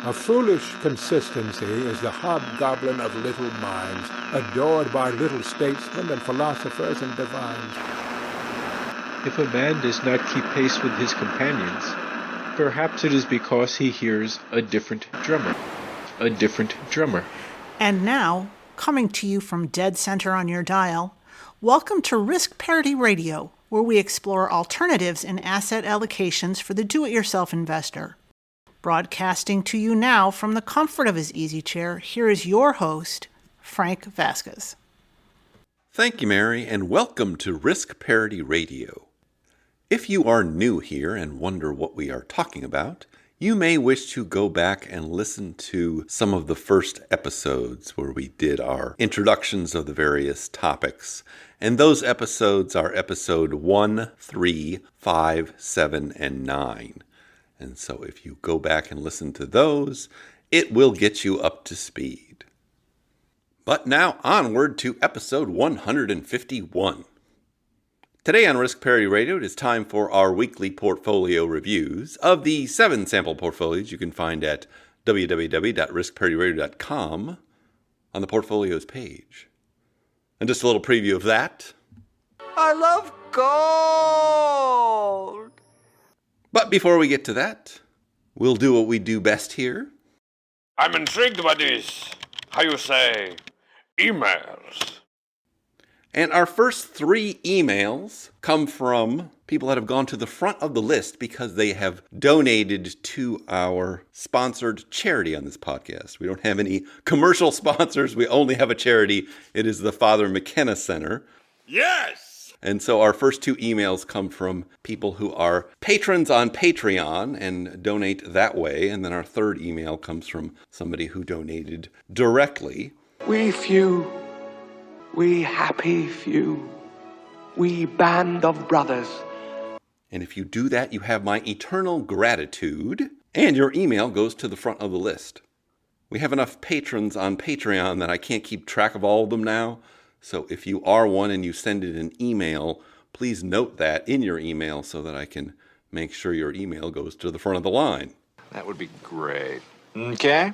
A foolish consistency is the hobgoblin of little minds, adored by little statesmen and philosophers and divines. If a man does not keep pace with his companions, perhaps it is because he hears a different drummer. A different drummer. And now, coming to you from dead center on your dial, welcome to Risk Parity Radio, where we explore alternatives in asset allocations for the do-it-yourself investor. Broadcasting to you now from the comfort of his easy chair, here is your host, Frank Vasquez. Thank you, Mary, and welcome to Risk Parity Radio. If you are new here and wonder what we are talking about, you may wish to go back and listen to some of the first episodes where we did our introductions of the various topics. And those episodes are episode 1, 3, 5, 7, and 9. And so if you go back and listen to those, it will get you up to speed. But now onward to episode 151. Today on Risk Parity Radio, it is time for our weekly portfolio reviews of the 7 sample portfolios you can find at www.riskparityradio.com on the portfolios page. And just a little preview of that. I love gold! But before we get to that, we'll do what we do best here. I'm intrigued by this, how you say, emails. And our first 3 emails come from people that have gone to the front of the list because they have donated to our sponsored charity on this podcast. We don't have any commercial sponsors. We only have a charity. It is the Father McKenna Center. Yes! And so our first 2 emails come from people who are patrons on Patreon and donate that way. And then our third email comes from somebody who donated directly. We few, we happy few, we band of brothers. And if you do that, you have my eternal gratitude, and your email goes to the front of the list. We have enough patrons on Patreon that I can't keep track of all of them now. So if you are one and you send it an email, please note that in your email so that I can make sure your email goes to the front of the line. That would be great. Okay.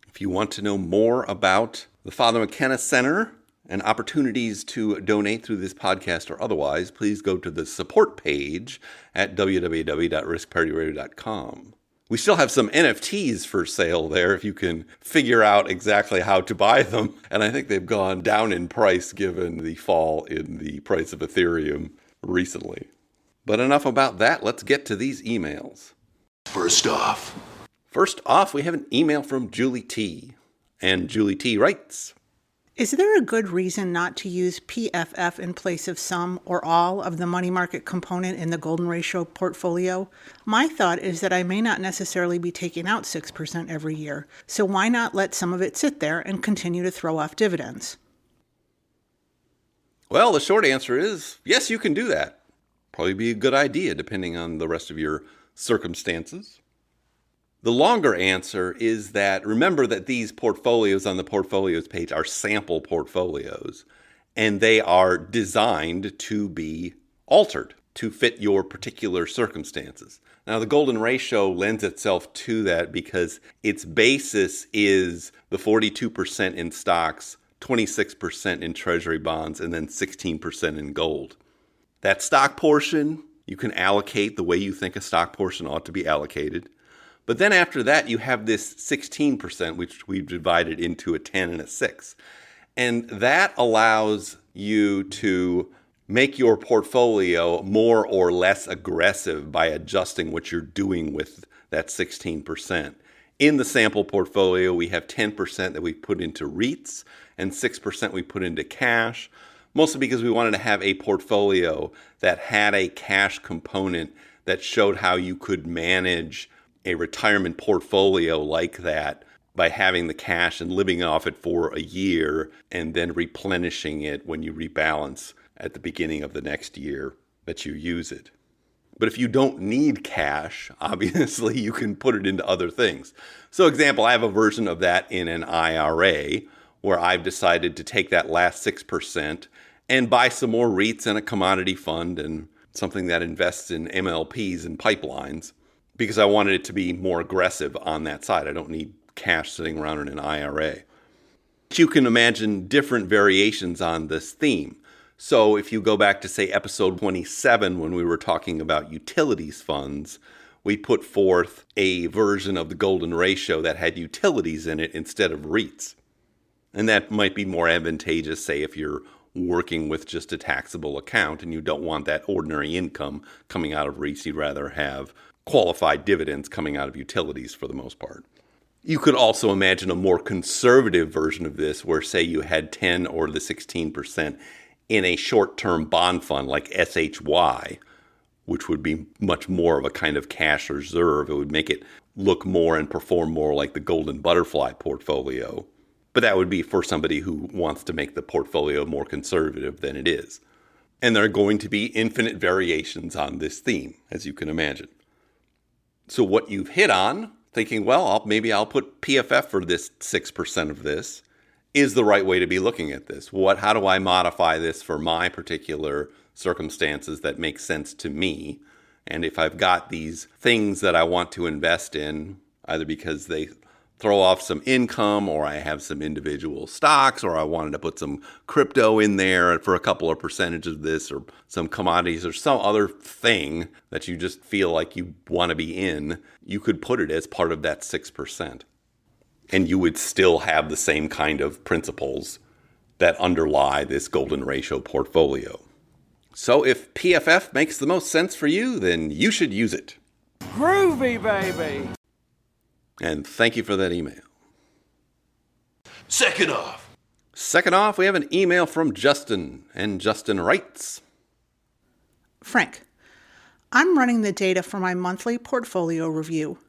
If you want to know more about the Father McKenna Center and opportunities to donate through this podcast or otherwise, please go to the support page at www.riskparityradio.com. We still have some NFTs for sale there if you can figure out exactly how to buy them. And I think they've gone down in price given the fall in the price of Ethereum recently. But enough about that. Let's get to these emails. First off, we have an email from Julie T. And Julie T writes, Is there a good reason not to use PFF in place of some or all of the money market component in the golden ratio portfolio? My thought is that I may not necessarily be taking out 6% every year, so why not let some of it sit there and continue to throw off dividends? Well, the short answer is, yes, you can do that. Probably be a good idea depending on the rest of your circumstances. The longer answer is that remember that these portfolios on the portfolios page are sample portfolios, and they are designed to be altered to fit your particular circumstances. Now, the golden ratio lends itself to that because its basis is the 42% in stocks, 26% in treasury bonds, and then 16% in gold. That stock portion, you can allocate the way you think a stock portion ought to be allocated. But then after that, you have this 16%, which we've divided into a 10 and a 6. And that allows you to make your portfolio more or less aggressive by adjusting what you're doing with that 16%. In the sample portfolio, we have 10% that we put into REITs and 6% we put into cash, mostly because we wanted to have a portfolio that had a cash component that showed how you could manage a retirement portfolio like that by having the cash and living off it for a year and then replenishing it when you rebalance at the beginning of the next year that you use it. But if you don't need cash, obviously you can put it into other things. So example, I have a version of that in an IRA where I've decided to take that last 6% and buy some more REITs and a commodity fund and something that invests in MLPs and pipelines, because I wanted it to be more aggressive on that side. I don't need cash sitting around in an IRA. You can imagine different variations on this theme. So if you go back to, say, episode 27, when we were talking about utilities funds, we put forth a version of the golden ratio that had utilities in it instead of REITs. And that might be more advantageous, say, if you're working with just a taxable account and you don't want that ordinary income coming out of REITs. You'd rather have qualified dividends coming out of utilities for the most part. You could also imagine a more conservative version of this where, say, you had 10 or the 16% in a short-term bond fund like SHY, which would be much more of a kind of cash reserve. It would make it look more and perform more like the golden butterfly portfolio. But that would be for somebody who wants to make the portfolio more conservative than it is. And there are going to be infinite variations on this theme, as you can imagine. So what you've hit on, thinking, well, maybe I'll put PFF for this 6% of this, is the right way to be looking at this. How do I modify this for my particular circumstances that make sense to me? And if I've got these things that I want to invest in, either because they throw off some income, or I have some individual stocks, or I wanted to put some crypto in there for a couple of percentages of this, or some commodities, or some other thing that you just feel like you want to be in, you could put it as part of that 6%. And you would still have the same kind of principles that underlie this golden ratio portfolio. So if PFF makes the most sense for you, then you should use it. Groovy, baby! And thank you for that email. Second off, we have an email from Justin, and Justin writes, Frank, I'm running the data for my monthly portfolio review.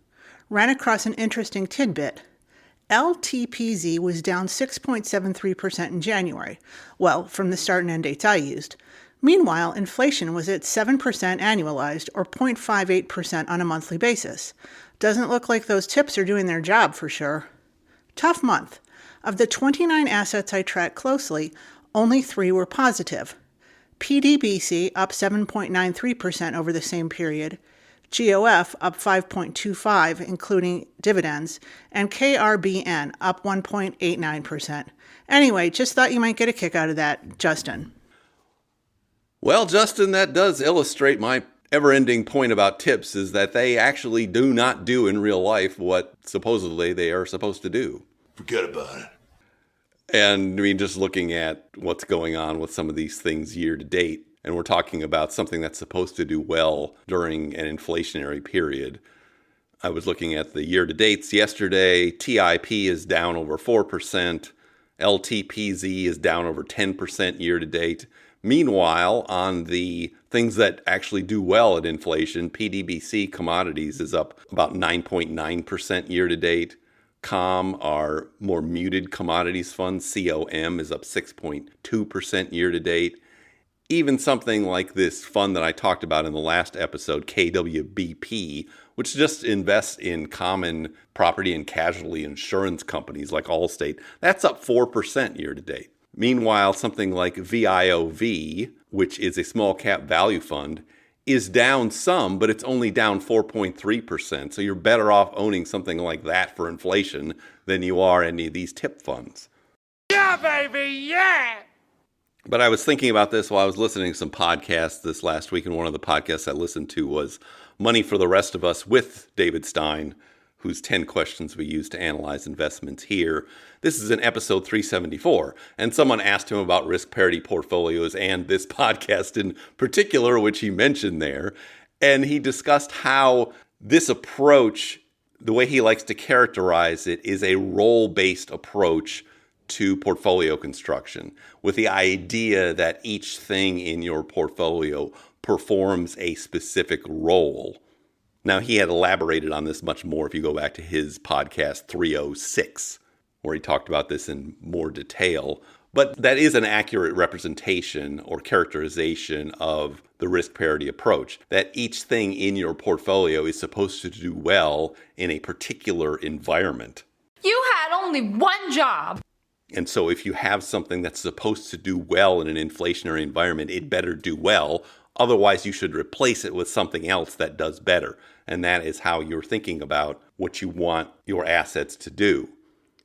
Ran across an interesting tidbit. LTPZ was down 6.73% in January. Well, from the start and end dates I used. Meanwhile, inflation was at 7% annualized, or 0.58% on a monthly basis. Doesn't look like those tips are doing their job for sure. Tough month. Of the 29 assets I track closely, only 3 were positive. PDBC up 7.93% over the same period, GOF up 5.25%, including dividends, and KRBN up 1.89%. Anyway, just thought you might get a kick out of that, Justin. Well, Justin, that does illustrate my ever-ending point about tips, is that they actually do not do in real life what supposedly they are supposed to do. Forget about it. And I mean, just looking at what's going on with some of these things year to date, and we're talking about something that's supposed to do well during an inflationary period. I was looking at the year to dates yesterday. TIP is down over 4%. LTPZ is down over 10% year to date. Meanwhile, on the things that actually do well at inflation, PDBC commodities is up about 9.9% year to date. COM, our more muted commodities fund, COM, is up 6.2% year to date. Even something like this fund that I talked about in the last episode, KWBP, which just invests in common property and casualty insurance companies like Allstate, that's up 4% year to date. Meanwhile, something like VIOV, which is a small cap value fund, is down some, but it's only down 4.3%. So you're better off owning something like that for inflation than you are any of these tip funds. Yeah, baby, yeah! But I was thinking about this while I was listening to some podcasts this last week, and one of the podcasts I listened to was Money for the Rest of Us with David Stein, whose 10 questions we use to analyze investments here. This is in episode 374, and someone asked him about risk parity portfolios and this podcast in particular, which he mentioned there. And he discussed how this approach, the way he likes to characterize it, is a role-based approach to portfolio construction, with the idea that each thing in your portfolio performs a specific role. Now, he had elaborated on this much more if you go back to his podcast 306, where he talked about this in more detail. But that is an accurate representation or characterization of the risk parity approach, that each thing in your portfolio is supposed to do well in a particular environment. You had only one job. And so if you have something that's supposed to do well in an inflationary environment, it better do well. Otherwise, you should replace it with something else that does better. And that is how you're thinking about what you want your assets to do.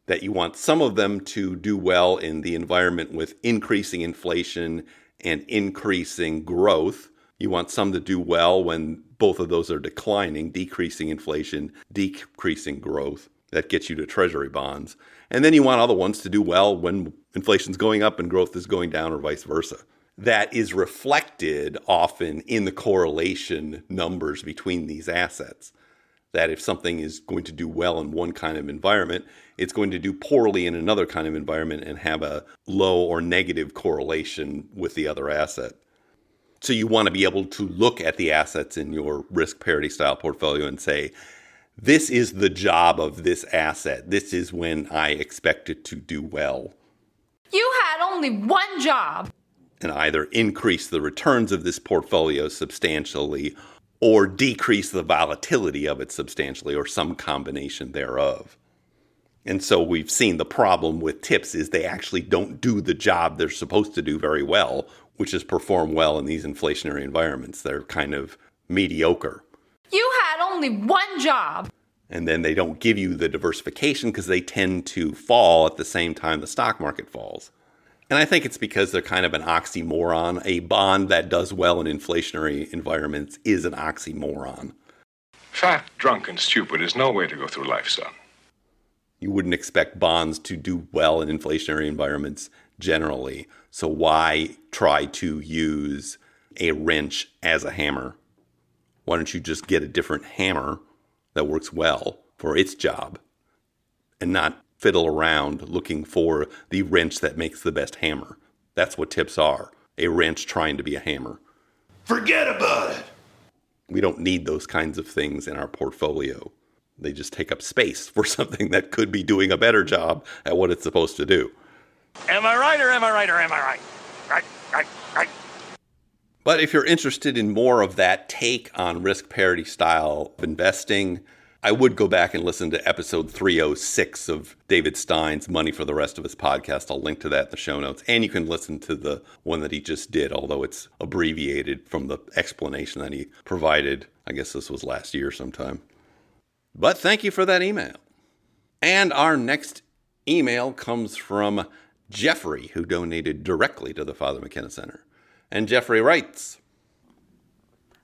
That you want some of them to do well in the environment with increasing inflation and increasing growth. You want some to do well when both of those are declining, decreasing inflation, decreasing growth. That gets you to treasury bonds. And then you want other ones to do well when inflation's going up and growth is going down, or vice versa. That is reflected often in the correlation numbers between these assets. That if something is going to do well in one kind of environment, it's going to do poorly in another kind of environment and have a low or negative correlation with the other asset. So you want to be able to look at the assets in your risk parity style portfolio and say, this is the job of this asset. This is when I expect it to do well. You had only one job. And either increase the returns of this portfolio substantially or decrease the volatility of it substantially, or some combination thereof. And so we've seen the problem with TIPS is they actually don't do the job they're supposed to do very well, which is perform well in these inflationary environments. They're kind of mediocre. You had only one job. And then they don't give you the diversification because they tend to fall at the same time the stock market falls. And I think it's because they're kind of an oxymoron. A bond that does well in inflationary environments is an oxymoron. Fat, drunk, and stupid is no way to go through life, son. You wouldn't expect bonds to do well in inflationary environments generally. So why try to use a wrench as a hammer? Why don't you just get a different hammer that works well for its job and not fiddle around looking for the wrench that makes the best hammer? That's what TIPS are, a wrench trying to be a hammer. Forget about it. We don't need those kinds of things in our portfolio. They just take up space for something that could be doing a better job at what it's supposed to do. Am I right or am I right or am I right? Right. But if you're interested in more of that take on risk parity style of investing, I would go back and listen to episode 306 of David Stein's Money for the Rest of Us podcast. I'll link to that in the show notes. And you can listen to the one that he just did, although it's abbreviated from the explanation that he provided. I guess this was last year sometime. But thank you for that email. And our next email comes from Jeffrey, who donated directly to the Father McKenna Center. And Jeffrey writes,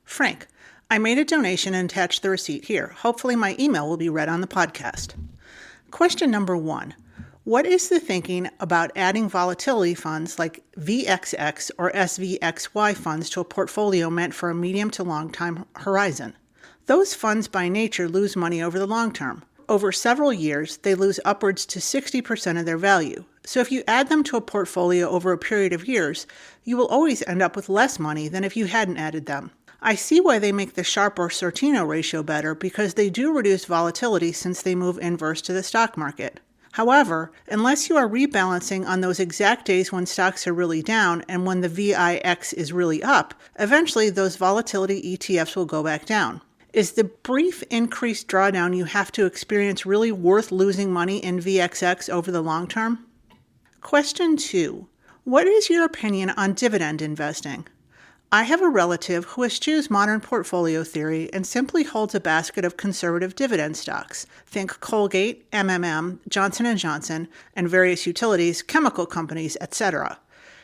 Frank, I made a donation and attached the receipt here. Hopefully my email will be read on the podcast. Question number 1. What is the thinking about adding volatility funds like VXX or SVXY funds to a portfolio meant for a medium to long time horizon? Those funds by nature lose money over the long term. Over several years, they lose upwards to 60% of their value. So if you add them to a portfolio over a period of years, you will always end up with less money than if you hadn't added them. I see why they make the Sharpe or Sortino ratio better because they do reduce volatility since they move inverse to the stock market. However, unless you are rebalancing on those exact days when stocks are really down and when the VIX is really up, eventually those volatility ETFs will go back down. Is the brief increased drawdown you have to experience really worth losing money in VXX over the long term? Question 2. What is your opinion on dividend investing? I have a relative who eschews modern portfolio theory and simply holds a basket of conservative dividend stocks. Think Colgate, MMM, Johnson & Johnson, and various utilities, chemical companies, etc.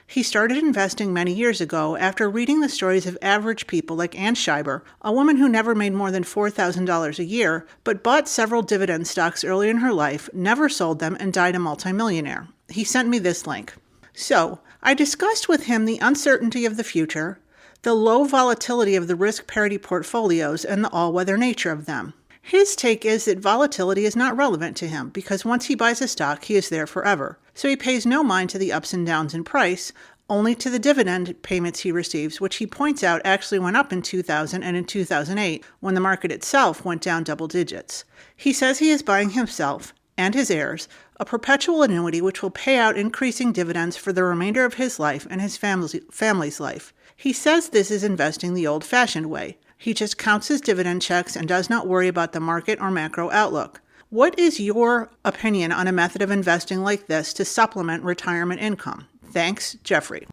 He started investing many years ago after reading the stories of average people like Ann Scheiber, a woman who never made more than $4,000 a year, but bought several dividend stocks early in her life, never sold them, and died a multimillionaire. He sent me this link. So, I discussed with him the uncertainty of the future, the low volatility of the risk parity portfolios, and the all-weather nature of them. His take is that volatility is not relevant to him because once he buys a stock, he is there forever. So he pays no mind to the ups and downs in price, only to the dividend payments he receives, which he points out actually went up in 2000 and in 2008 when the market itself went down double digits. He says he is buying himself and his heirs a perpetual annuity which will pay out increasing dividends for the remainder of his life and his family's life. He says this is investing the old-fashioned way. He just counts his dividend checks and does not worry about the market or macro outlook. What is your opinion on a method of investing like this to supplement retirement income? Thanks, Jeffrey.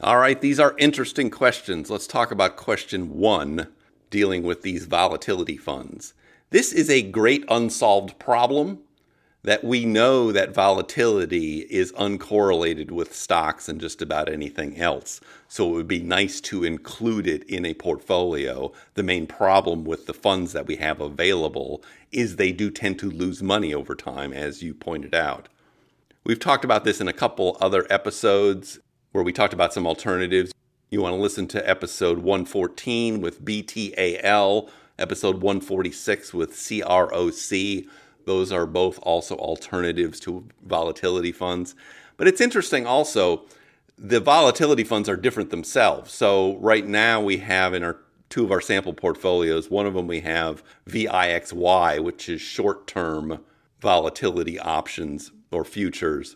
All right, these are interesting questions. Let's talk about question 1. dealing with these volatility funds. This is a great unsolved problem that we know that volatility is uncorrelated with stocks and just about anything else. So it would be nice to include it in a portfolio. The main problem with the funds that we have available is they do tend to lose money over time, as you pointed out. We've talked about this in a couple other episodes where we talked about some alternatives. You want to listen to episode 114 with BTAL, episode 146 with CROC. Those are both also alternatives to volatility funds. But it's interesting also, the volatility funds are different themselves. So right now we have in two of our sample portfolios, one of them we have VIXY, which is short-term volatility options or futures.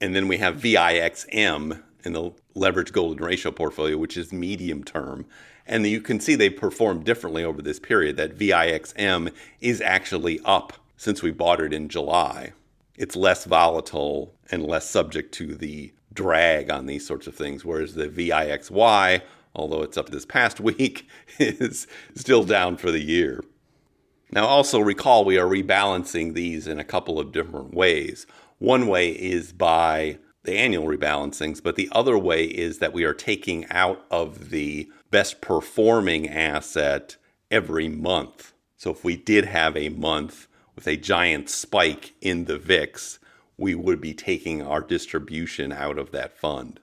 And then we have VIXM in the leveraged golden ratio portfolio, which is medium term. And you can see they perform differently over this period. That VIXM is actually up since we bought it in July. It's less volatile and less subject to the drag on these sorts of things, whereas the VIXY, although it's up this past week, is still down for the year. Now also recall we are rebalancing these in a couple of different ways. One way is by the annual rebalancings, but the other way is that we are taking out of the best performing asset every month. So if we did have a month with a giant spike in the VIX, we would be taking our distribution out of that fund.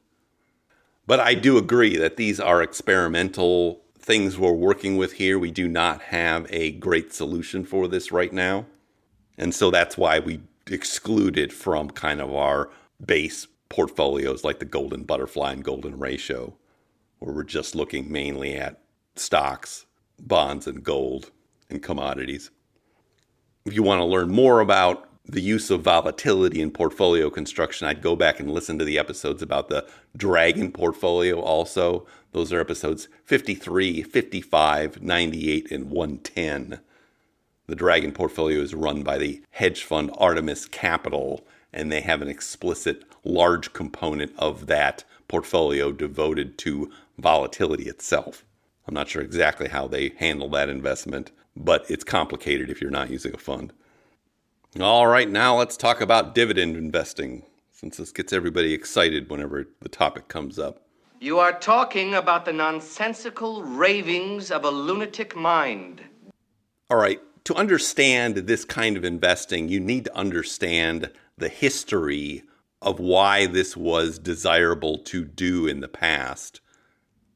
But I do agree that these are experimental things we're working with here. We do not have a great solution for this right now. And so that's why we exclude it from kind of our base portfolios like the golden butterfly and golden ratio, where we're just looking mainly at stocks, bonds, and gold and commodities. If you want to learn more about the use of volatility in portfolio construction, I'd go back and listen to the episodes about the Dragon portfolio also. Those are episodes 53, 55, 98, and 110. The Dragon portfolio is run by the hedge fund Artemis Capital, and they have an explicit large component of that portfolio devoted to volatility itself. I'm not sure exactly how they handle that investment, but it's complicated if you're not using a fund. All right, now let's talk about dividend investing, since this gets everybody excited whenever the topic comes up. You are talking about the nonsensical ravings of a lunatic mind. All right, to understand this kind of investing, you need to understand the history of why this was desirable to do in the past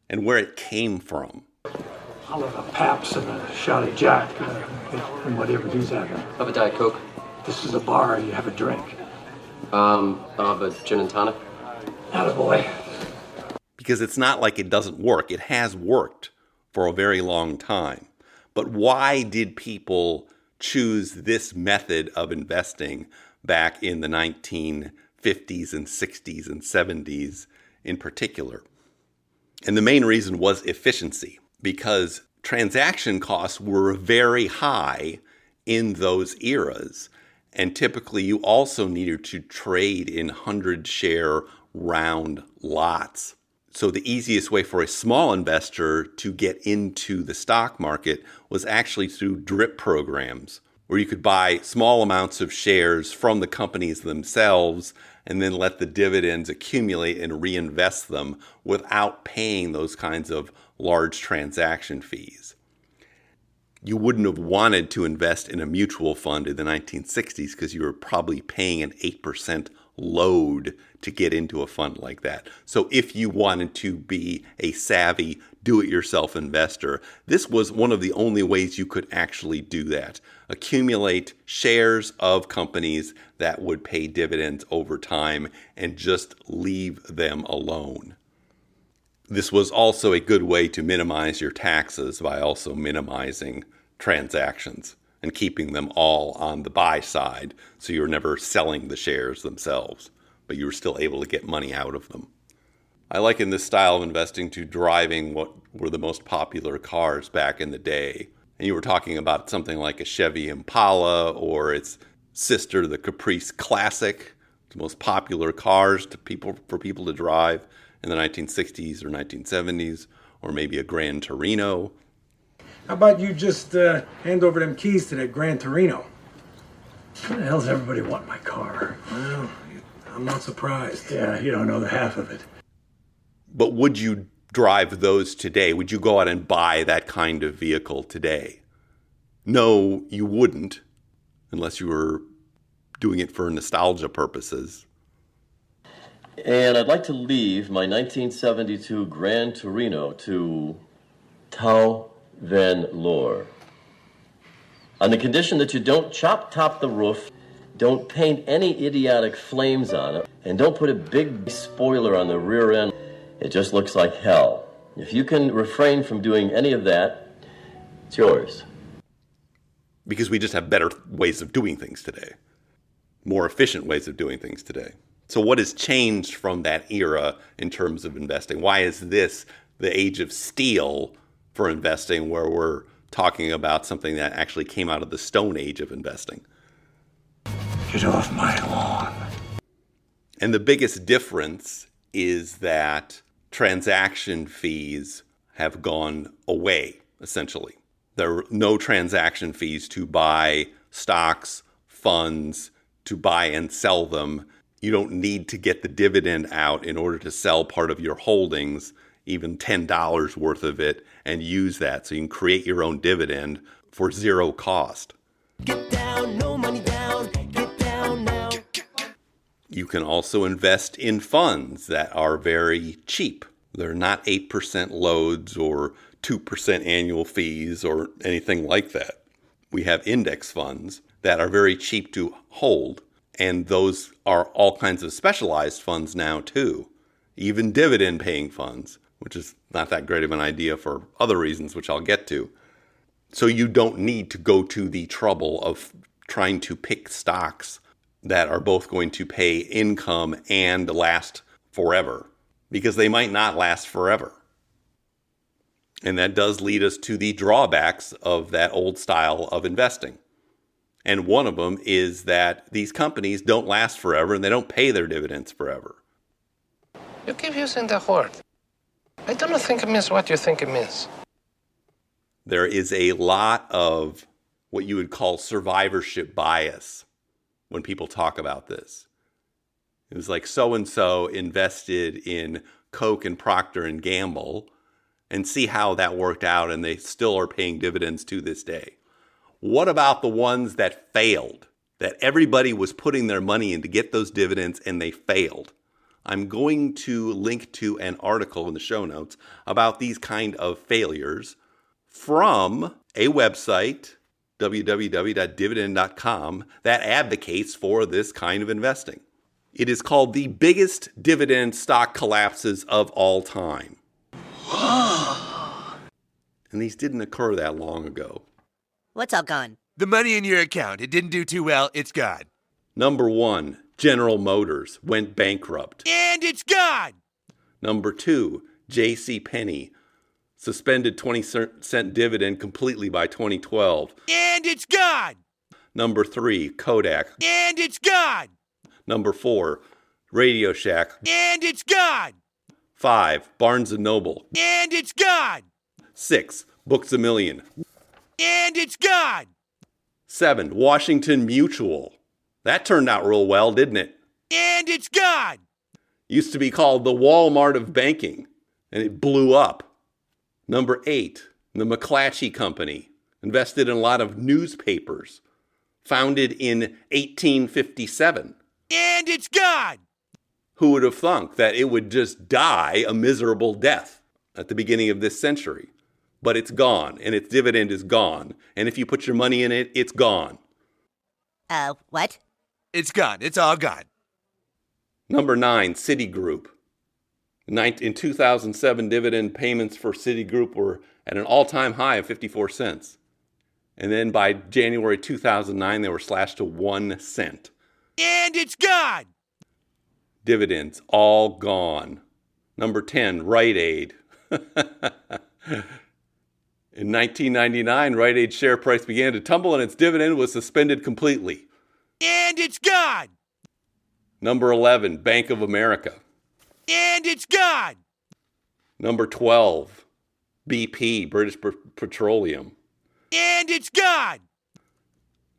and where it came from. I'll have a Pabst and a shot of Jack and whatever he's having. Have a Diet Coke. This is a bar, you have a drink. I'll have a gin and tonic. Attaboy. Because it's not like it doesn't work. It has worked for a very long time. But why did people choose this method of investing back in the 1950s and 60s and 70s in particular? And the main reason was efficiency, because transaction costs were very high in those eras. And typically you also needed to trade in 100-share round lots. So the easiest way for a small investor to get into the stock market was actually through drip programs, where you could buy small amounts of shares from the companies themselves and then let the dividends accumulate and reinvest them without paying those kinds of large transaction fees. You wouldn't have wanted to invest in a mutual fund in the 1960s because you were probably paying an 8% load to get into a fund like that. So if you wanted to be a savvy do-it-yourself investor, this was one of the only ways you could actually do that. Accumulate shares of companies that would pay dividends over time and just leave them alone. This was also a good way to minimize your taxes by also minimizing transactions and keeping them all on the buy side, so you're never selling the shares themselves, but you were still able to get money out of them. I liken this style of investing to driving what were the most popular cars back in the day. And you were talking about something like a Chevy Impala or its sister, the Caprice Classic, the most popular cars for people to drive in the 1960s or 1970s, or maybe a Gran Torino. How about you just hand over them keys to that Gran Torino? Why the hell's everybody want my car? Well, I'm not surprised. Yeah, you don't know the half of it. But would you drive those today? Would you go out and buy that kind of vehicle today? No, you wouldn't, unless you were doing it for nostalgia purposes. And I'd like to leave my 1972 Gran Torino to Tau Van Lor. On the condition that you don't chop-top the roof, don't paint any idiotic flames on it, and don't put a big spoiler on the rear end. It just looks like hell. If you can refrain from doing any of that, it's yours. Because we just have better ways of doing things today. More efficient ways of doing things today. So what has changed from that era in terms of investing? Why is this the age of steel for investing, where we're talking about something that actually came out of the Stone Age of investing? Get off my lawn. And the biggest difference is that transaction fees have gone away, essentially. There are no transaction fees to buy stocks, funds, to buy and sell them. You don't need to get the dividend out in order to sell part of your holdings, even $10 worth of it, and use that. So you can create your own dividend for zero cost. Get down, no money down, get down now. You can also invest in funds that are very cheap. They're not 8% loads or 2% annual fees or anything like that. We have index funds that are very cheap to hold, and those are all kinds of specialized funds now too, even dividend-paying funds, which is not that great of an idea for other reasons, which I'll get to. So you don't need to go to the trouble of trying to pick stocks that are both going to pay income and last forever, because they might not last forever. And that does lead us to the drawbacks of that old style of investing. And one of them is that these companies don't last forever and they don't pay their dividends forever. You keep using the word. I don't think it means what you think it means. There is a lot of what you would call survivorship bias when people talk about this. It was like so-and-so invested in Coke and Procter and Gamble, and see how that worked out, and they still are paying dividends to this day. What about the ones that failed? That everybody was putting their money in to get those dividends and they failed. I'm going to link to an article in the show notes about these kind of failures from a website, www.dividend.com, that advocates for this kind of investing. It is called the biggest dividend stock collapses of all time. And these didn't occur that long ago. What's all gone? The money in your account. It didn't do too well. It's gone. Number 1, General Motors went bankrupt. And it's gone. Number 2, J.C. Penney suspended 20-cent dividend completely by 2012. And it's gone. Number 3, Kodak. And it's gone. Number 4, Radio Shack. And it's gone. 5, Barnes & Noble. And it's gone. 6, Books A Million. And it's gone. 7, Washington Mutual. That turned out real well, didn't it? And it's gone. Used to be called the Walmart of banking, and it blew up. Number 8, the McClatchy Company. Invested in a lot of newspapers. Founded in 1857. And it's gone. Who would have thunk that it would just die a miserable death at the beginning of this century? But it's gone, and its dividend is gone. And if you put your money in it, it's gone. What? It's gone. It's all gone. Number 9, Citigroup. In 2007, dividend payments for Citigroup were at an all-time high of 54 cents. And then by January 2009, they were slashed to 1 cent. And it's gone. Dividends, all gone. Number 10, Rite Aid. In 1999, Rite Aid's share price began to tumble and its dividend was suspended completely. And it's gone. Number 11, Bank of America. And it's gone. Number 12, BP, British Petroleum. And it's gone.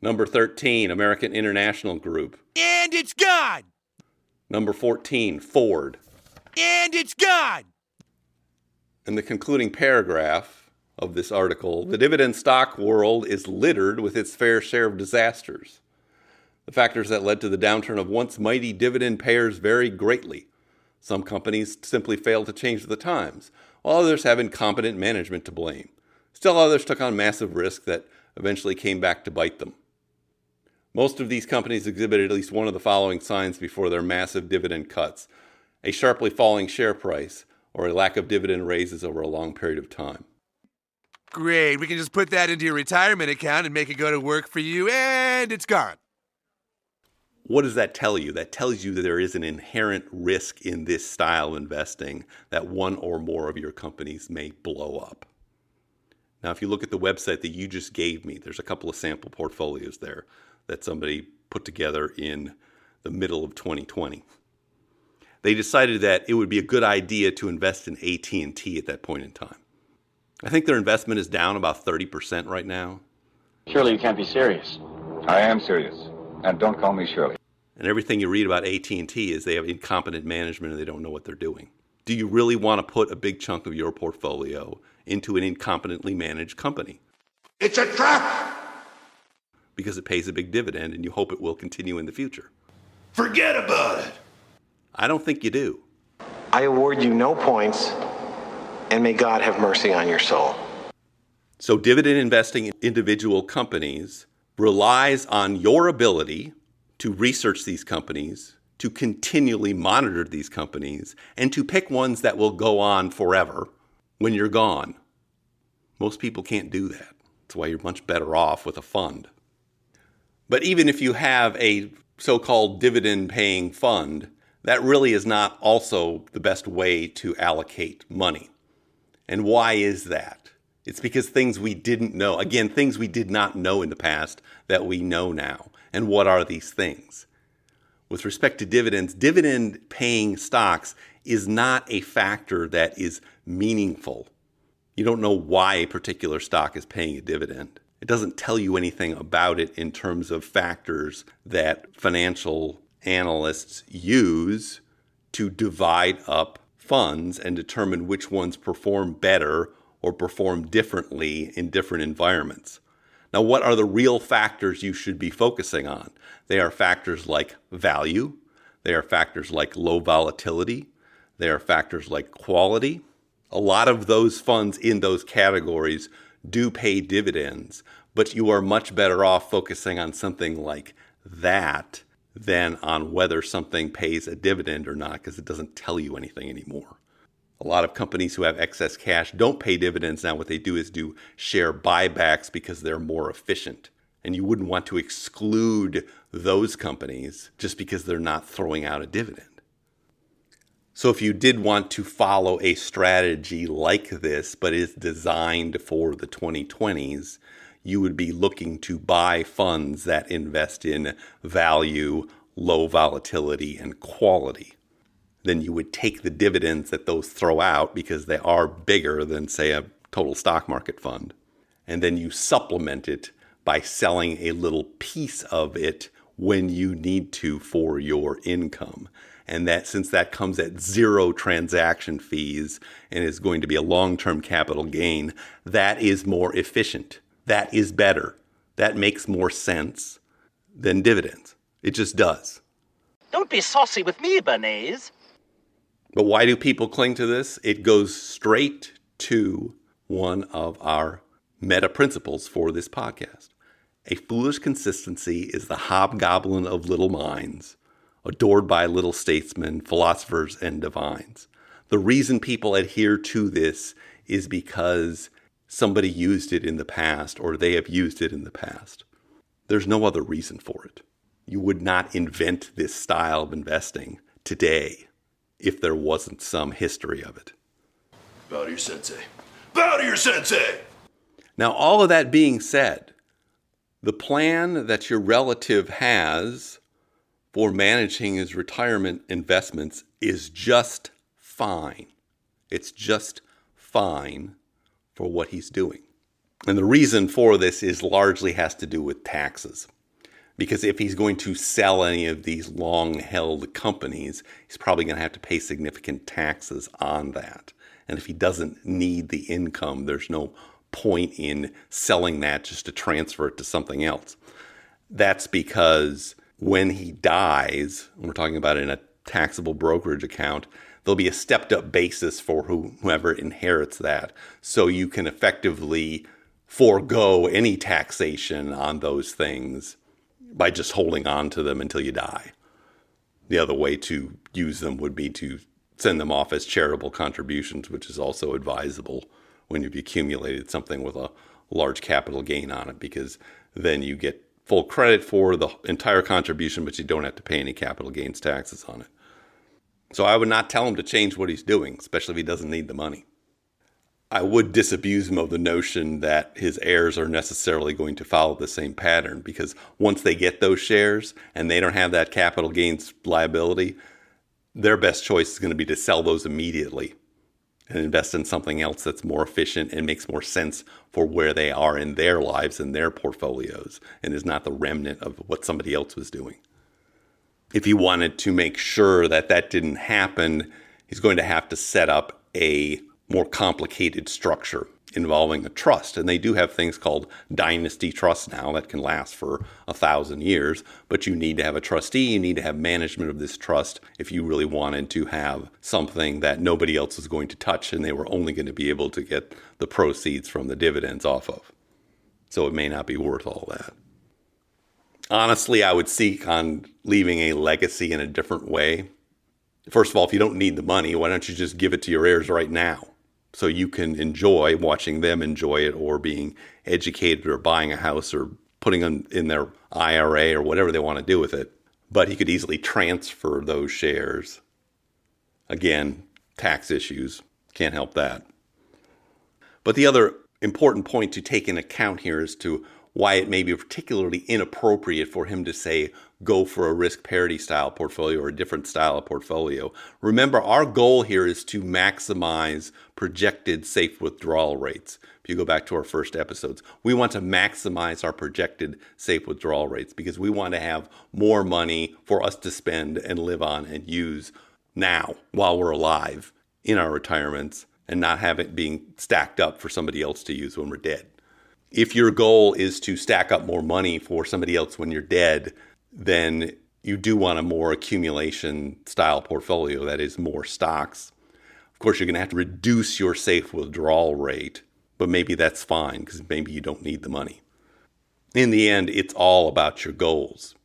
Number 13, American International Group. And it's gone. Number 14, Ford. And it's gone. In the concluding paragraph of this article, the dividend stock world is littered with its fair share of disasters. The factors that led to the downturn of once mighty dividend payers vary greatly. Some companies simply failed to change with the times, while others have incompetent management to blame. Still others took on massive risk that eventually came back to bite them. Most of these companies exhibited at least one of the following signs before their massive dividend cuts: a sharply falling share price, or a lack of dividend raises over a long period of time. Great. We can just put that into your retirement account and make it go to work for you, and it's gone. What does that tell you? That tells you that there is an inherent risk in this style of investing that one or more of your companies may blow up. Now, if you look at the website that you just gave me, there's a couple of sample portfolios there that somebody put together in the middle of 2020. They decided that it would be a good idea to invest in AT&T at that point in time. I think their investment is down about 30% right now. Surely you can't be serious. I am serious. And don't call me Shirley. And everything you read about AT&T is they have incompetent management and they don't know what they're doing. Do you really want to put a big chunk of your portfolio into an incompetently managed company? It's a trap! Because it pays a big dividend and you hope it will continue in the future. Forget about it! I don't think you do. I award you no points, and may God have mercy on your soul. So dividend investing in individual companies relies on your ability to research these companies, to continually monitor these companies, and to pick ones that will go on forever when you're gone. Most people can't do that. That's why you're much better off with a fund. But even if you have a so-called dividend-paying fund, that really is not also the best way to allocate money. And why is that? It's because things we didn't know, again, things we did not know in the past that we know now. And what are these things? With respect to dividends, dividend-paying stocks is not a factor that is meaningful. You don't know why a particular stock is paying a dividend. It doesn't tell you anything about it in terms of factors that financial analysts use to divide up funds and determine which ones perform better or perform differently in different environments. Now, what are the real factors you should be focusing on? They are factors like value. They are factors like low volatility. They are factors like quality. A lot of those funds in those categories do pay dividends, but you are much better off focusing on something like that than on whether something pays a dividend or not, because it doesn't tell you anything anymore. A lot of companies who have excess cash don't pay dividends now. What they do is do share buybacks because they're more efficient. And you wouldn't want to exclude those companies just because they're not throwing out a dividend. So if you did want to follow a strategy like this, but is designed for the 2020s, you would be looking to buy funds that invest in value, low volatility, and quality. Then you would take the dividends that those throw out because they are bigger than, say, a total stock market fund. And then you supplement it by selling a little piece of it when you need to for your income. And that, since that comes at zero transaction fees and is going to be a long-term capital gain, that is more efficient. That is better. That makes more sense than dividends. It just does. Don't be saucy with me, Bernays. But why do people cling to this? It goes straight to one of our meta principles for this podcast. A foolish consistency is the hobgoblin of little minds, adored by little statesmen, philosophers, and divines. The reason people adhere to this is because somebody used it in the past, or they have used it in the past. There's no other reason for it. You would not invent this style of investing today if there wasn't some history of it. Bow to your sensei. Bow to your sensei! Now, all of that being said, the plan that your relative has for managing his retirement investments is just fine. It's just fine for what he's doing. And the reason for this is largely has to do with taxes. Because if he's going to sell any of these long-held companies, he's probably going to have to pay significant taxes on that. And if he doesn't need the income, there's no point in selling that just to transfer it to something else. That's because when he dies, we're talking about in a taxable brokerage account, there'll be a stepped-up basis for whoever inherits that. So you can effectively forego any taxation on those things by just holding on to them until you die. The other way to use them would be to send them off as charitable contributions, which is also advisable when you've accumulated something with a large capital gain on it, because then you get full credit for the entire contribution, but you don't have to pay any capital gains taxes on it. So I would not tell him to change what he's doing, especially if he doesn't need the money. I would disabuse him of the notion that his heirs are necessarily going to follow the same pattern, because once they get those shares and they don't have that capital gains liability, their best choice is going to be to sell those immediately and invest in something else that's more efficient and makes more sense for where they are in their lives and their portfolios, and is not the remnant of what somebody else was doing. If he wanted to make sure that that didn't happen, he's going to have to set up a more complicated structure involving a trust. And they do have things called dynasty trusts now that can last for 1,000 years, but you need to have a trustee, you need to have management of this trust if you really wanted to have something that nobody else was going to touch and they were only going to be able to get the proceeds from the dividends off of. So it may not be worth all that. Honestly, I would seek on leaving a legacy in a different way. First of all, if you don't need the money, why don't you just give it to your heirs right now, so you can enjoy watching them enjoy it, or being educated, or buying a house, or putting them in their IRA, or whatever they want to do with it. But he could easily transfer those shares. Again, tax issues, can't help that. But the other important point to take into account here is to why it may be particularly inappropriate for him to say, go for a risk parity style portfolio or a different style of portfolio. Remember, our goal here is to maximize projected safe withdrawal rates. If you go back to our first episodes, we want to maximize our projected safe withdrawal rates because we want to have more money for us to spend and live on and use now while we're alive in our retirements, and not have it being stacked up for somebody else to use when we're dead. If your goal is to stack up more money for somebody else when you're dead, then you do want a more accumulation style portfolio, that is more stocks. Of course, you're going to have to reduce your safe withdrawal rate, but maybe that's fine because maybe you don't need the money. In the end, it's all about your goals.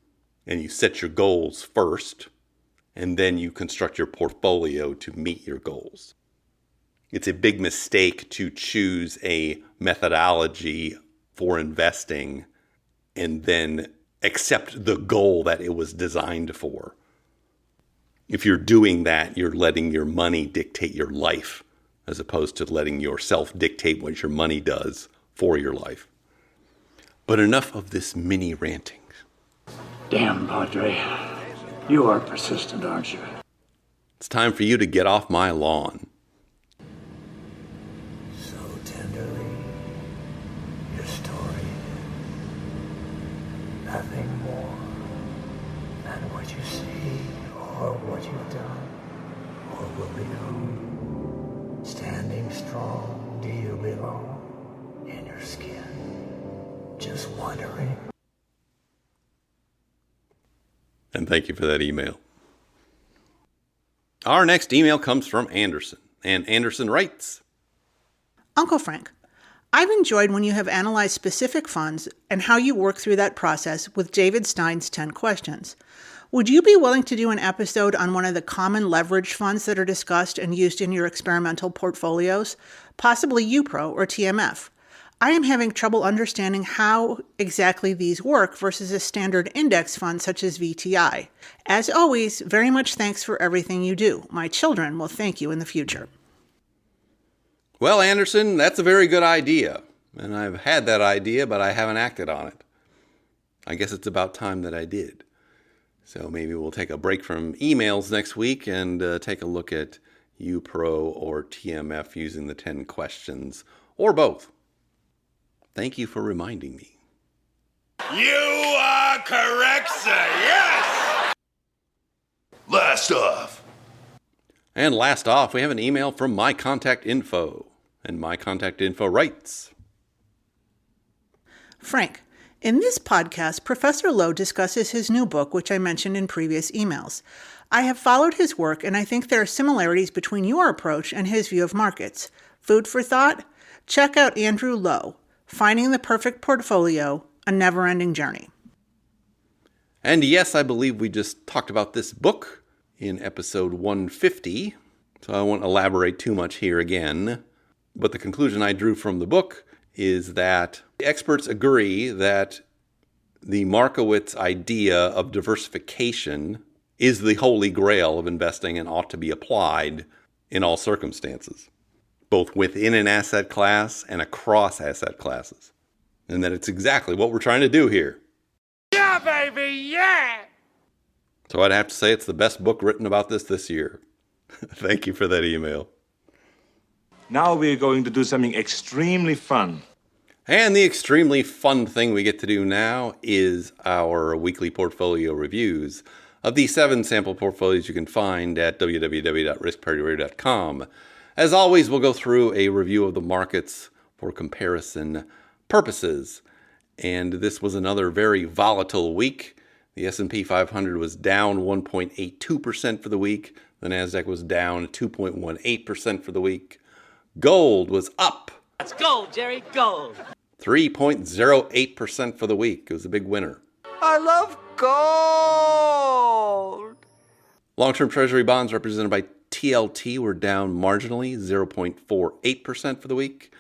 And you set your goals first, and then you construct your portfolio to meet your goals. It's a big mistake to choose a methodology for investing and then accept the goal that it was designed for. If you're doing that, you're letting your money dictate your life, as opposed to letting yourself dictate what your money does for your life. But enough of this mini ranting. Damn, Padre. You are persistent, aren't you? It's time for you to get off my lawn. Nothing more than what you see, or what you've done, or will become. Standing strong, do you belong in your skin? Just wondering. And thank you for that email. Our next email comes from Anderson, and Anderson writes, Uncle Frank, I've enjoyed when you have analyzed specific funds and how you work through that process with David Stein's 10 questions. Would you be willing to do an episode on one of the common leverage funds that are discussed and used in your experimental portfolios, possibly UPRO or TMF? I am having trouble understanding how exactly these work versus a standard index fund such as VTI. As always, very much thanks for everything you do. My children will thank you in the future. Well, Anderson, that's a very good idea. And I've had that idea, but I haven't acted on it. I guess it's about time that I did. So maybe we'll take a break from emails next week and take a look at UPRO or TMF using the 10 questions or both. Thank you for reminding me. You are correct, sir. Yes! Last off. And last off, we have an email from My Contact Info. And My Contact Info writes, Frank, in this podcast, Professor Lowe discusses his new book, which I mentioned in previous emails. I have followed his work, and I think there are similarities between your approach and his view of markets. Food for thought? Check out Andrew Lowe, Finding the Perfect Portfolio, A Never-Ending Journey. And yes, I believe we just talked about this book in episode 150, so I won't elaborate too much here again. But the conclusion I drew from the book is that the experts agree that the Markowitz idea of diversification is the holy grail of investing and ought to be applied in all circumstances, both within an asset class and across asset classes. And that it's exactly what we're trying to do here. Yeah, baby, yeah! So I'd have to say it's the best book written about this year. Thank you for that email. Now we're going to do something extremely fun. And the extremely fun thing we get to do now is our weekly portfolio reviews of the 7 sample portfolios you can find at www.riskparityradio.com. As always, we'll go through a review of the markets for comparison purposes. And this was another very volatile week. The S&P 500 was down 1.82% for the week. The NASDAQ was down 2.18% for the week. Gold was up. It's gold, Jerry, gold. 3.08% for the week. It was a big winner. I love gold. Long-term treasury bonds represented by TLT were down marginally, 0.48% for the week.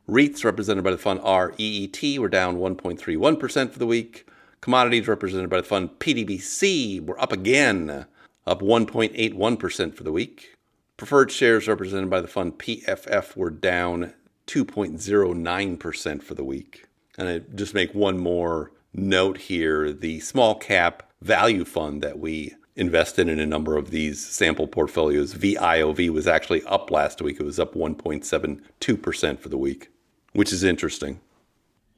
REITs represented by the fund REET were down 1.31% for the week. Commodities represented by the fund PDBC were up again, up 1.81% for the week. Preferred shares represented by the fund PFF were down 2.09% for the week. And I just make one more note here. The small cap value fund that we invested in a number of these sample portfolios, VIOV, was actually up last week. It was up 1.72% for the week, which is interesting.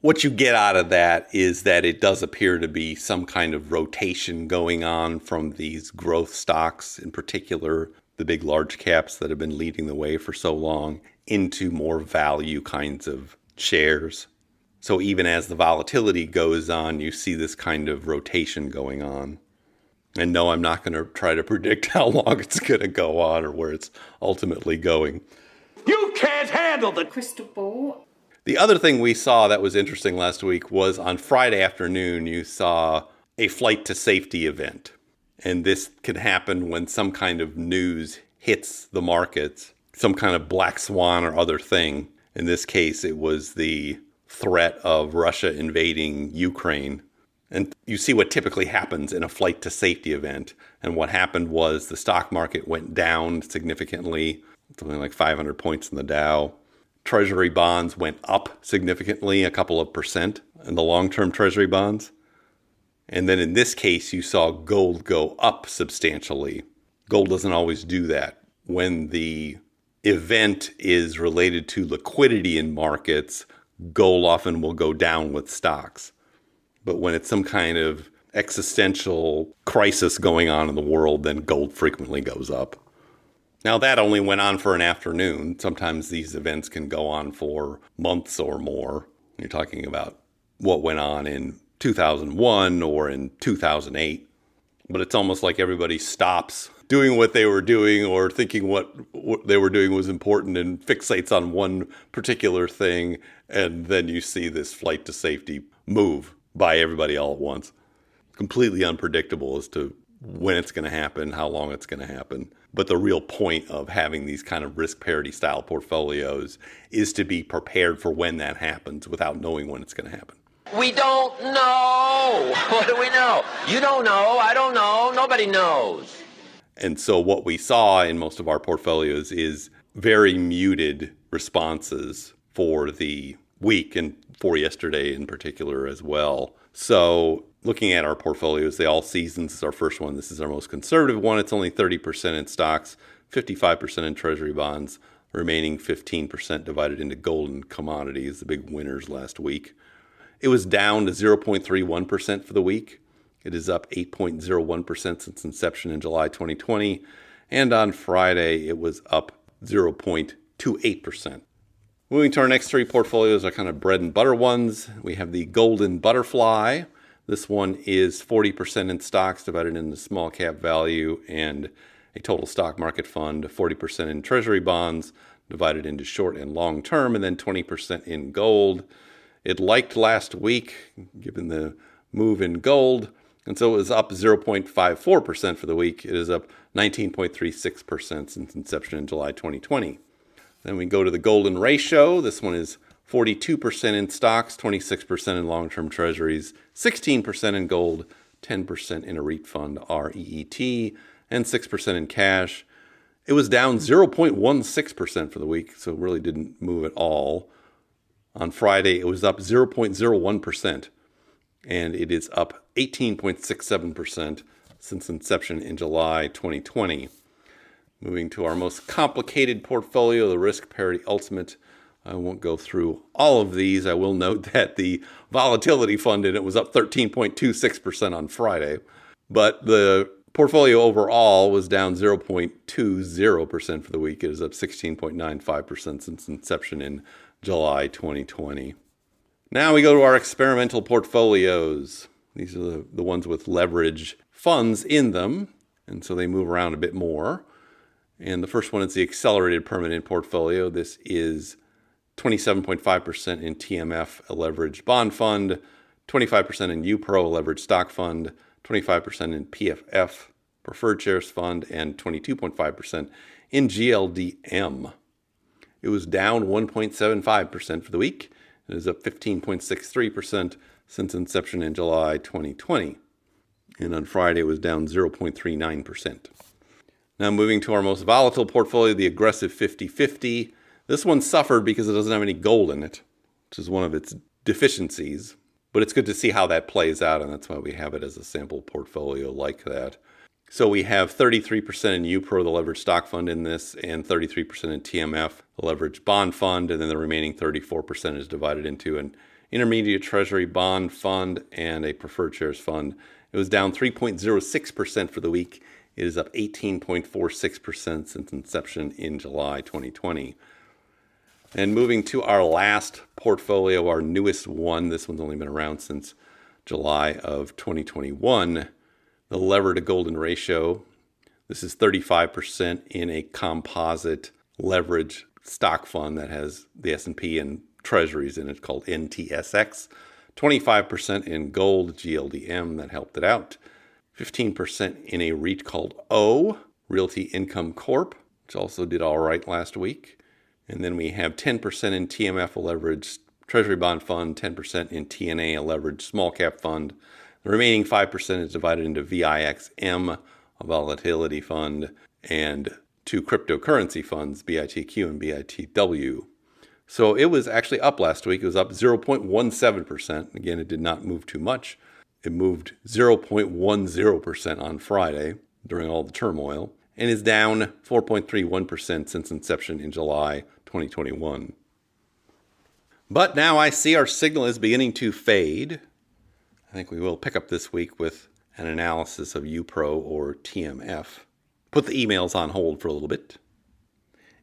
What you get out of that is that it does appear to be some kind of rotation going on from these growth stocks, in particular the big large caps that have been leading the way for so long, into more value kinds of shares. So even as the volatility goes on, you see this kind of rotation going on. And no, I'm not going to try to predict how long it's going to go on or where it's ultimately going. You can't handle the crystal ball. The other thing we saw that was interesting last week was on Friday afternoon, you saw a flight to safety event. And this can happen when some kind of news hits the markets, some kind of black swan or other thing. In this case, it was the threat of Russia invading Ukraine. And you see what typically happens in a flight to safety event. And what happened was the stock market went down significantly, something like 500 points in the Dow. Treasury bonds went up significantly, a couple of percent in the long-term treasury bonds. And then in this case, you saw gold go up substantially. Gold doesn't always do that. When the event is related to liquidity in markets, gold often will go down with stocks. But when it's some kind of existential crisis going on in the world, then gold frequently goes up. Now, that only went on for an afternoon. Sometimes these events can go on for months or more. You're talking about what went on in 2001 or in 2008. But it's almost like everybody stops doing what they were doing or thinking what they were doing was important and fixates on one particular thing. And then you see this flight to safety move by everybody all at once. Completely unpredictable as to when it's going to happen, how long it's going to happen. But the real point of having these kind of risk parity style portfolios is to be prepared for when that happens without knowing when it's going to happen. We don't know. What do we know? You don't know. I don't know. Nobody knows. And so what we saw in most of our portfolios is very muted responses for the week and for yesterday in particular as well. So looking at our portfolios, the all seasons is our first one. This is our most conservative one. It's only 30% in stocks, 55% in treasury bonds, remaining 15% divided into gold and commodities, the big winners last week. It was down to 0.31% for the week. It is up 8.01% since inception in July 2020. And on Friday, it was up 0.28%. Moving to our next three portfolios are kind of bread and butter ones. We have the Golden Butterfly. This one is 40% in stocks divided into small cap value and a total stock market fund, 40% in treasury bonds divided into short and long term, and then 20% in gold. It liked last week, given the move in gold, and so it was up 0.54% for the week. It is up 19.36% since inception in July 2020. Then we go to the golden ratio. This one is 42% in stocks, 26% in long-term treasuries, 16% in gold, 10% in a REIT fund, REET, and 6% in cash. It was down 0.16% for the week, so it really didn't move at all. On Friday, it was up 0.01%, and it is up 18.67% since inception in July 2020. Moving to our most complicated portfolio, the Risk Parity Ultimate. I won't go through all of these. I will note that the volatility fund in it was up 13.26% on Friday. But the portfolio overall was down 0.20% for the week. It is up 16.95% since inception in July 2020. Now we go to our experimental portfolios. These are the ones with leverage funds in them, and so they move around a bit more. And the first one is the Accelerated Permanent Portfolio. This is 27.5% in TMF, a leveraged bond fund, 25% in UPRO, a leveraged stock fund, 25% in PFF, preferred shares fund, and 22.5% in GLDM. It was down 1.75% for the week. It is up 15.63% since inception in July 2020. And on Friday, it was down 0.39%. Now moving to our most volatile portfolio, the Aggressive 50/50. This one suffered because it doesn't have any gold in it, which is one of its deficiencies. But it's good to see how that plays out, and that's why we have it as a sample portfolio like that. So we have 33% in UPRO, the leveraged stock fund in this, and 33% in TMF, the leveraged bond fund, and then the remaining 34% is divided into an intermediate treasury bond fund and a preferred shares fund. It was down 3.06% for the week. It is up 18.46% since inception in July 2020. And moving to our last portfolio, our newest one, this one's only been around since July of 2021, the lever to golden ratio. This is 35% in a composite leverage stock fund that has the S&P and treasuries in it called NTSX, 25% in gold, GLDM, that helped it out, 15% in a REIT called O, Realty Income Corp, which also did all right last week. And then we have 10% in TMF, a leveraged treasury bond fund, 10% in TNA, a leveraged small cap fund. The remaining 5% is divided into VIXM, a volatility fund, and two cryptocurrency funds, BITQ and BITW. So it was actually up last week. It was up 0.17%. Again, it did not move too much. It moved 0.10% on Friday during all the turmoil, and is down 4.31% since inception in July 2021. But now I see our signal is beginning to fade. I think we will pick up this week with an analysis of UPRO or TMF. Put the emails on hold for a little bit.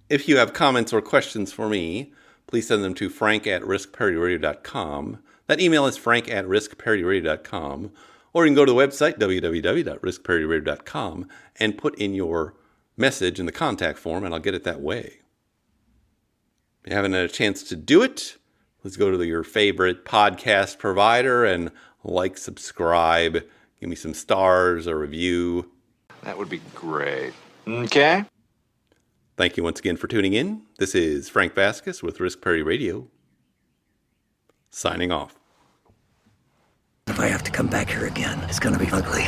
If you have comments or questions for me, please send them to frank@riskparityradio.com. That email is frank@riskparityradio.com. Or you can go to the website, www.riskparityradio.com, and put in your message in the contact form, and I'll get it that way. If you haven't had a chance to do it, let's go to your favorite podcast provider and like, subscribe, give me some stars, a review. That would be great. Okay. Thank you once again for tuning in. This is Frank Vasquez with Risk Parity Radio, signing off. If I have to come back here again, it's going to be ugly.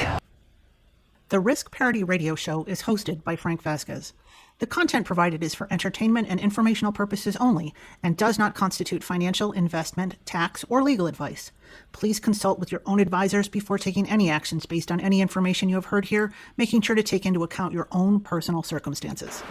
The Risk Parity Radio Show is hosted by Frank Vasquez. The content provided is for entertainment and informational purposes only and does not constitute financial, investment, tax, or legal advice. Please consult with your own advisors before taking any actions based on any information you have heard here, making sure to take into account your own personal circumstances.